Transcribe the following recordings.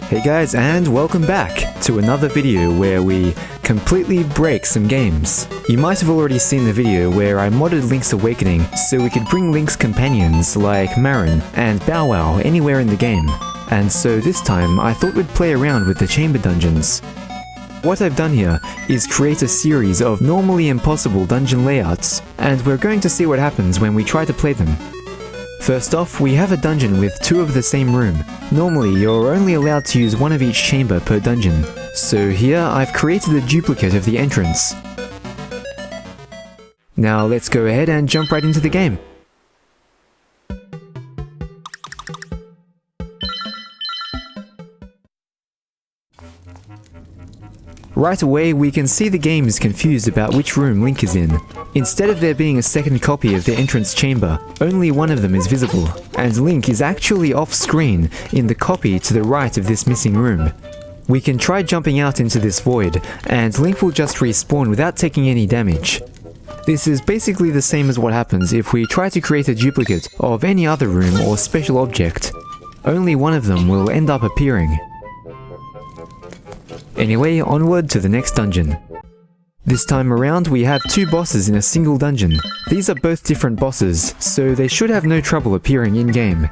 Hey guys, and welcome back to another video where we completely break some games. You might have already seen the video where I modded Link's Awakening so we could bring Link's companions like Marin and Bow Wow anywhere in the game. And so this time I thought we'd play around with the chamber dungeons. What I've done here is create a series of normally impossible dungeon layouts, and we're going to see what happens when we try to play them. First off, we have a dungeon with two of the same room. Normally, you're only allowed to use one of each chamber per dungeon. So here, I've created a duplicate of the entrance. Now let's go ahead and jump right into the game. Right away, we can see the game is confused about which room Link is in. Instead of there being a second copy of the entrance chamber, only one of them is visible, and Link is actually off-screen in the copy to the right of this missing room. We can try jumping out into this void, and Link will just respawn without taking any damage. This is basically the same as what happens if we try to create a duplicate of any other room or special object. Only one of them will end up appearing. Anyway, onward to the next dungeon. This time around, we have two bosses in a single dungeon. These are both different bosses, so they should have no trouble appearing in-game.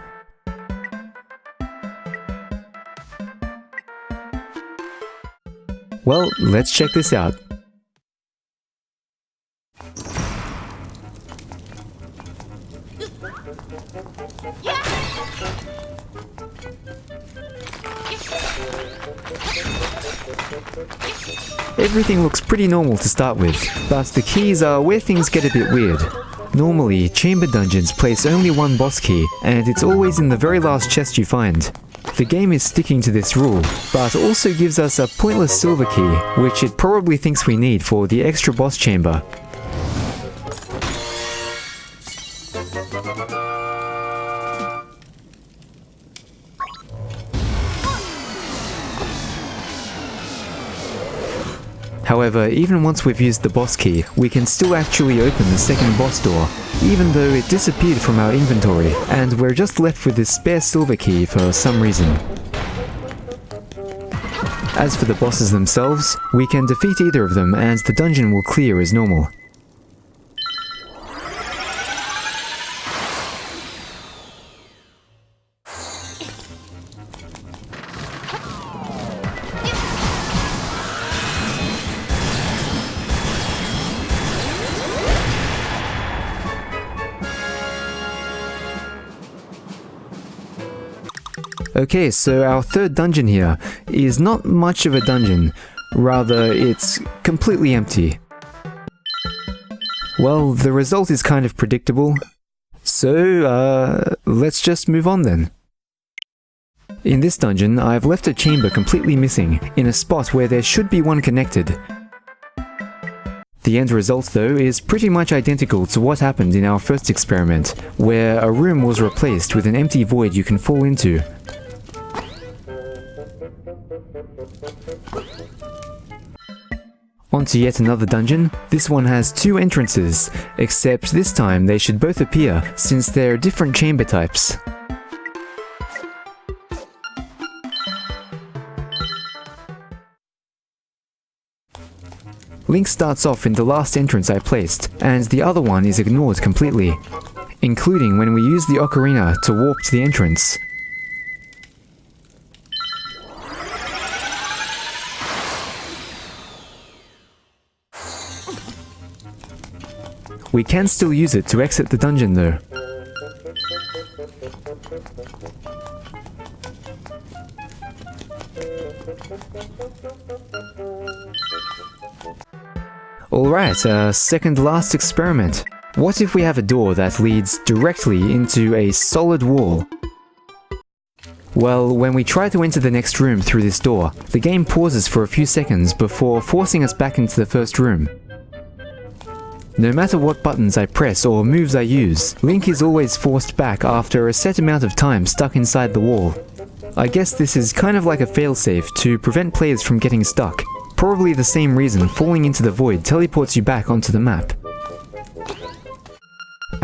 Well, let's check this out. Everything looks pretty normal to start with, but the keys are where things get a bit weird. Normally, chamber dungeons place only one boss key, and it's always in the very last chest you find. The game is sticking to this rule, but also gives us a pointless silver key, which it probably thinks we need for the extra boss chamber. However, even once we've used the boss key, we can still actually open the second boss door, even though it disappeared from our inventory, and we're just left with this spare silver key for some reason. As for the bosses themselves, we can defeat either of them and the dungeon will clear as normal. Okay, so our third dungeon here is not much of a dungeon, rather it's completely empty. Well, the result is kind of predictable, so let's just move on then. In this dungeon, I've left a chamber completely missing, in a spot where there should be one connected. The end result though is pretty much identical to what happened in our first experiment, where a room was replaced with an empty void you can fall into. On to yet another dungeon. This one has two entrances, except this time they should both appear since they're different chamber types. Link starts off in the last entrance I placed, and the other one is ignored completely, including when we use the ocarina to warp to the entrance. We can still use it to exit the dungeon though. Alright, second last experiment. What if we have a door that leads directly into a solid wall? Well, when we try to enter the next room through this door, the game pauses for a few seconds before forcing us back into the first room. No matter what buttons I press or moves I use, Link is always forced back after a set amount of time stuck inside the wall. I guess this is kind of like a failsafe to prevent players from getting stuck. Probably the same reason falling into the void teleports you back onto the map.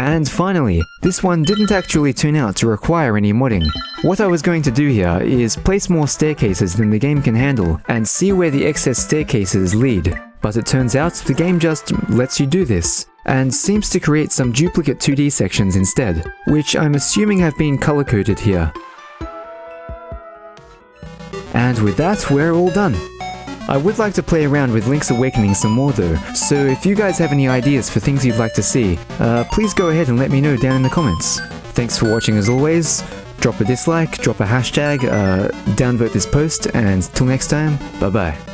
And finally, this one didn't actually turn out to require any modding. What I was going to do here is place more staircases than the game can handle and see where the excess staircases lead. But it turns out the game just lets you do this, and seems to create some duplicate 2D sections instead, which I'm assuming have been color-coded here. And with that, we're all done. I would like to play around with Link's Awakening some more though, so if you guys have any ideas for things you'd like to see, please go ahead and let me know down in the comments. Thanks for watching as always, drop a dislike, drop a hashtag, downvote this post, and till next time, bye bye.